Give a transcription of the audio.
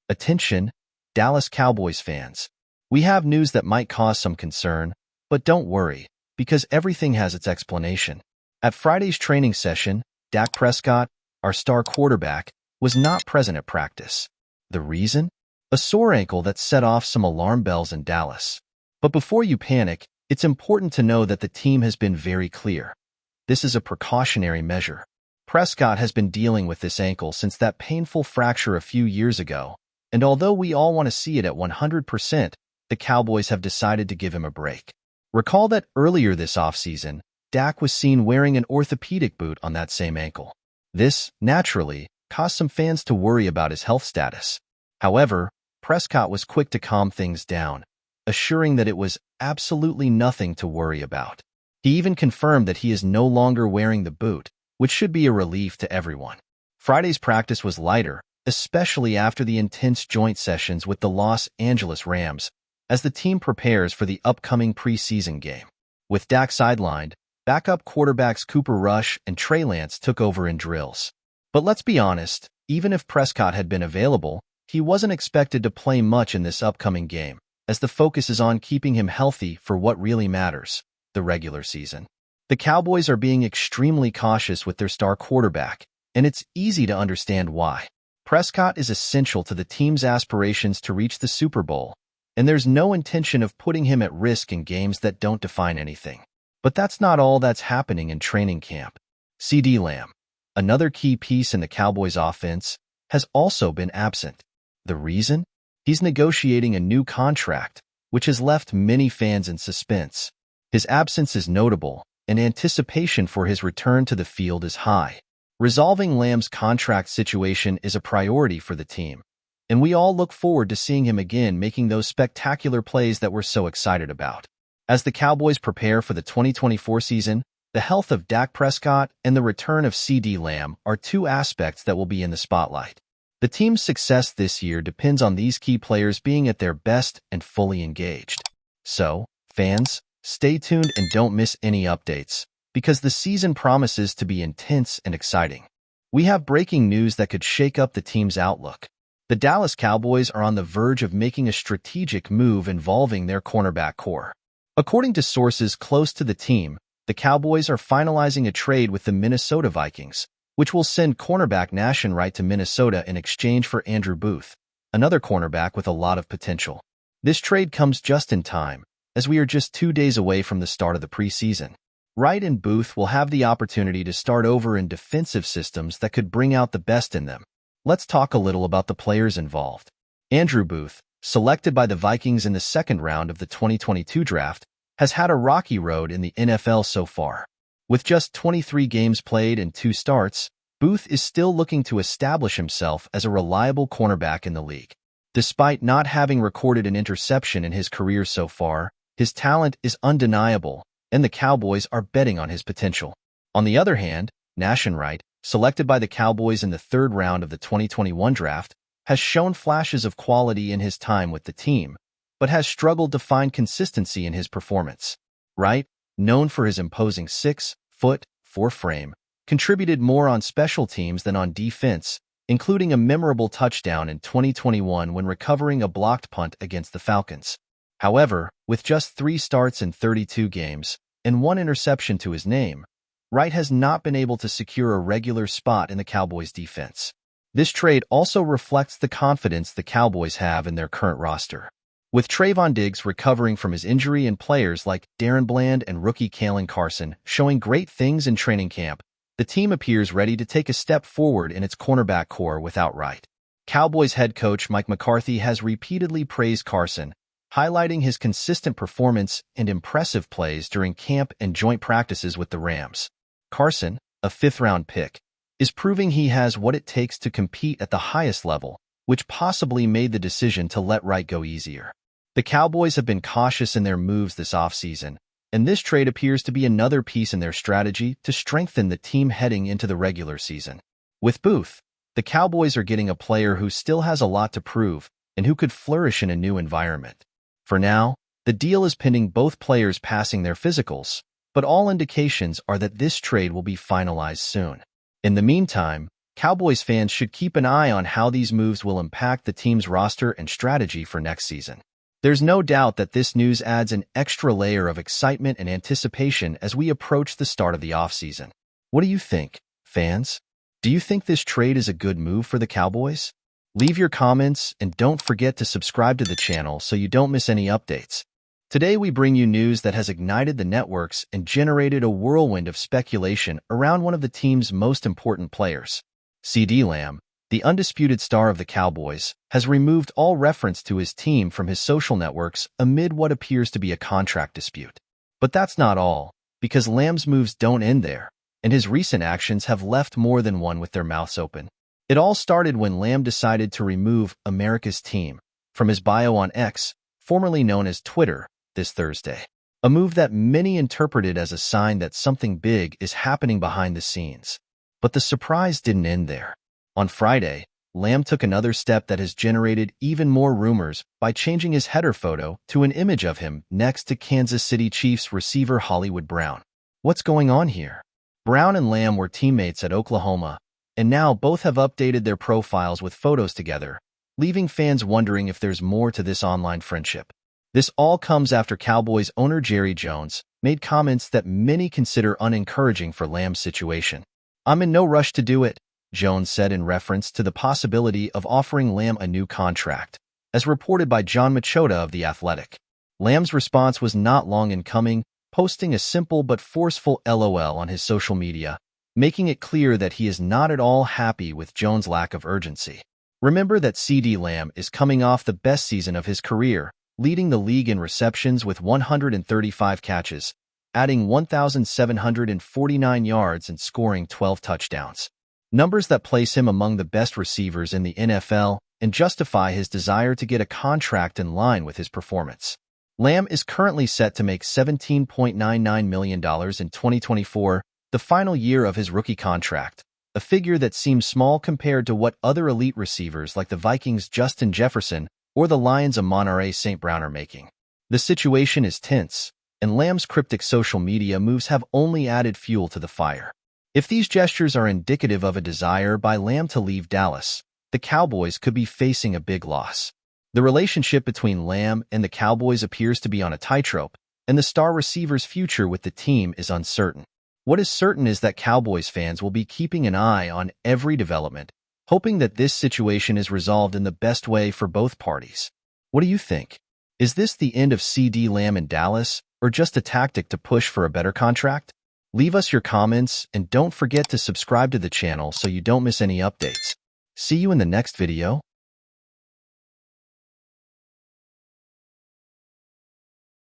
Attention, Dallas Cowboys fans. We have news that might cause some concern, but don't worry, because everything has its explanation. At Friday's training session, Dak Prescott, our star quarterback, was not present at practice. The reason? A sore ankle that set off some alarm bells in Dallas. But before you panic, it's important to know that the team has been very clear. This is a precautionary measure. Prescott has been dealing with this ankle since that painful fracture a few years ago, and although we all want to see it at 100%, the Cowboys have decided to give him a break. Recall that earlier this offseason, Dak was seen wearing an orthopedic boot on that same ankle. This, naturally, caused some fans to worry about his health status. However, Prescott was quick to calm things down, assuring that it was absolutely nothing to worry about. He even confirmed that he is no longer wearing the boot, which should be a relief to everyone. Friday's practice was lighter, especially after the intense joint sessions with the Los Angeles Rams, as the team prepares for the upcoming preseason game. With Dak sidelined, backup quarterbacks Cooper Rush and Trey Lance took over in drills. But let's be honest, even if Prescott had been available, he wasn't expected to play much in this upcoming game, as the focus is on keeping him healthy for what really matters, the regular season. The Cowboys are being extremely cautious with their star quarterback, and it's easy to understand why. Prescott is essential to the team's aspirations to reach the Super Bowl, and there's no intention of putting him at risk in games that don't define anything. But that's not all that's happening in training camp. CeeDee Lamb, another key piece in the Cowboys' offense, has also been absent. The reason? He's negotiating a new contract, which has left many fans in suspense. His absence is notable, and anticipation for his return to the field is high. Resolving Lamb's contract situation is a priority for the team, and we all look forward to seeing him again making those spectacular plays that we're so excited about. As the Cowboys prepare for the 2024 season, the health of Dak Prescott and the return of CeeDee Lamb are two aspects that will be in the spotlight. The team's success this year depends on these key players being at their best and fully engaged. So, fans, stay tuned and don't miss any updates, because the season promises to be intense and exciting. We have breaking news that could shake up the team's outlook. The Dallas Cowboys are on the verge of making a strategic move involving their cornerback core. According to sources close to the team, the Cowboys are finalizing a trade with the Minnesota Vikings, which will send cornerback Nahshon Wright to Minnesota in exchange for Andrew Booth, another cornerback with a lot of potential. This trade comes just in time, as we are just 2 days away from the start of the preseason. Wright and Booth will have the opportunity to start over in defensive systems that could bring out the best in them. Let's talk a little about the players involved. Andrew Booth, selected by the Vikings in the second round of the 2022 draft, has had a rocky road in the NFL so far. With just 23 games played and 2 starts, Booth is still looking to establish himself as a reliable cornerback in the league. Despite not having recorded an interception in his career so far, his talent is undeniable, and the Cowboys are betting on his potential. On the other hand, Nahshon Wright, selected by the Cowboys in the third round of the 2021 draft, has shown flashes of quality in his time with the team, but has struggled to find consistency in his performance. Wright, known for his imposing 6'4" frame, contributed more on special teams than on defense, including a memorable touchdown in 2021 when recovering a blocked punt against the Falcons. However, with just 3 starts in 32 games and 1 interception to his name, Wright has not been able to secure a regular spot in the Cowboys' defense. This trade also reflects the confidence the Cowboys have in their current roster. With Trayvon Diggs recovering from his injury and players like Darren Bland and rookie Kalen Carson showing great things in training camp, the team appears ready to take a step forward in its cornerback core without Wright. Cowboys head coach Mike McCarthy has repeatedly praised Carson, highlighting his consistent performance and impressive plays during camp and joint practices with the Rams. Carson, a 5th-round pick, is proving he has what it takes to compete at the highest level, which possibly made the decision to let Wright go easier. The Cowboys have been cautious in their moves this offseason, and this trade appears to be another piece in their strategy to strengthen the team heading into the regular season. With Booth, the Cowboys are getting a player who still has a lot to prove and who could flourish in a new environment. For now, the deal is pending both players passing their physicals, but all indications are that this trade will be finalized soon. In the meantime, Cowboys fans should keep an eye on how these moves will impact the team's roster and strategy for next season. There's no doubt that this news adds an extra layer of excitement and anticipation as we approach the start of the offseason. What do you think, fans? Do you think this trade is a good move for the Cowboys? Leave your comments and don't forget to subscribe to the channel so you don't miss any updates. Today we bring you news that has ignited the networks and generated a whirlwind of speculation around one of the team's most important players. CeeDee Lamb, the undisputed star of the Cowboys, has removed all reference to his team from his social networks amid what appears to be a contract dispute. But that's not all, because Lamb's moves don't end there, and his recent actions have left more than one with their mouths open. It all started when Lamb decided to remove America's team from his bio on X, formerly known as Twitter, this Thursday. A move that many interpreted as a sign that something big is happening behind the scenes. But the surprise didn't end there. On Friday, Lamb took another step that has generated even more rumors by changing his header photo to an image of him next to Kansas City Chiefs receiver Hollywood Brown. What's going on here? Brown and Lamb were teammates at Oklahoma, and now both have updated their profiles with photos together, leaving fans wondering if there's more to this online friendship. This all comes after Cowboys owner Jerry Jones made comments that many consider unencouraging for Lamb's situation. "I'm in no rush to do it," Jones said in reference to the possibility of offering Lamb a new contract, as reported by John Machota of The Athletic. Lamb's response was not long in coming, posting a simple but forceful LOL on his social media, making it clear that he is not at all happy with Jones' lack of urgency. Remember that CeeDee Lamb is coming off the best season of his career, leading the league in receptions with 135 catches, adding 1,749 yards and scoring 12 touchdowns. Numbers that place him among the best receivers in the NFL and justify his desire to get a contract in line with his performance. Lamb is currently set to make $17.99 million in 2024, the final year of his rookie contract, a figure that seems small compared to what other elite receivers like the Vikings' Justin Jefferson or the Lions' Amon-Ra St. Brown are making. The situation is tense, and Lamb's cryptic social media moves have only added fuel to the fire. If these gestures are indicative of a desire by Lamb to leave Dallas, the Cowboys could be facing a big loss. The relationship between Lamb and the Cowboys appears to be on a tightrope, and the star receiver's future with the team is uncertain. What is certain is that Cowboys fans will be keeping an eye on every development, hoping that this situation is resolved in the best way for both parties. What do you think? Is this the end of CeeDee Lamb in Dallas, or just a tactic to push for a better contract? Leave us your comments and don't forget to subscribe to the channel so you don't miss any updates. See you in the next video.